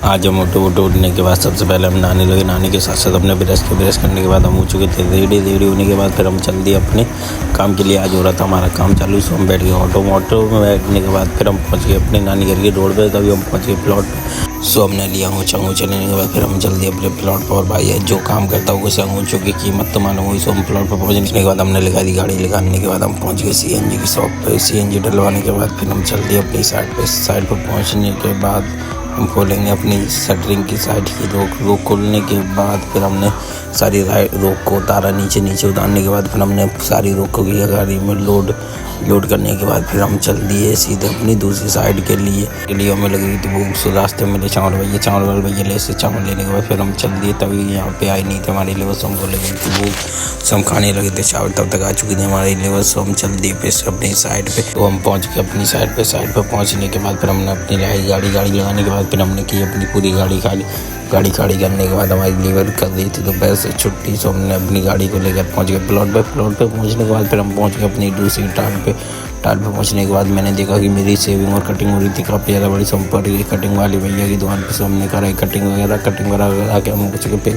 आज हम उठने के बाद सबसे पहले हम नहाने लगे। नहाने के साथ साथ अपने ब्रश करने के बाद हम हो चुके थे रेडी होने के बाद फिर हम चल दिए अपने काम के लिए। आज हो रहा था हमारा काम चालू, सो हम बैठ गए ऑटो में बैठने के बाद फिर हम पहुंच गए अपने नानी घर के रोड पे। तभी हम पहुंच गए प्लॉट पे। सो हमने लिया अंगूठा लेने के बाद फिर हम जल्दी अपने प्लॉट पर। और भाई है जो काम करता है उसे अंगूठों की कीमत तो मालूम हुई। सो हम प्लॉट पर पहुंचने के बाद हमने लगा दी गाड़ी। लगाने के बाद हम पहुंच गए CNG की शॉप पर। CNG डलवाने के बाद फिर हम चल दिए अपनी साइड पर पहुँचने के बाद हम खोलेंगे अपनी शटरिंग की साइड की रोक खोलने के बाद फिर हमने सारी रोक को उतारा। नीचे उतारने के बाद फिर हमने सारी रोक को किया गाड़ी में लोड करने के बाद फिर हम चल दिए सीधे अपनी दूसरी साइड के लिए हमें लगी थी भूख। सो रास्ते में मिले चावल वाले भैया ले से चावल लेने के बाद फिर हम चल दिए। तभी यहाँ पे आई नहीं थे हमारे लिए, बस हमको लगी थी भूख। सो हम खाने लगे थे चावल, तब तक आ चुकी थी हमारे लिए। बस हम चल दिए फिर अपनी साइड पे। तो हम पहुँच गए अपनी साइड पे पहुँचने के बाद फिर हमने अपनी गाड़ी लगाने के बाद फिर हमने की अपनी पूरी गाड़ी खाली करने के बाद हमारी लीवर कर दी थी तो पैसे छुट्टी। सो हमने अपनी गाड़ी को लेकर पहुंच गए प्लॉट पे पहुंचने के बाद फिर हम पहुंच गए अपनी दूसरी टाल पे पहुंचने के बाद मैंने देखा कि मेरी सेविंग और कटिंग हो रही थी काफ़ी ज़्यादा बड़ी। सो हम पड़ गई कटिंग वाली भैया की दुकान पर। सो हमने करा कटिंग वगैरह आके हम कुछ पे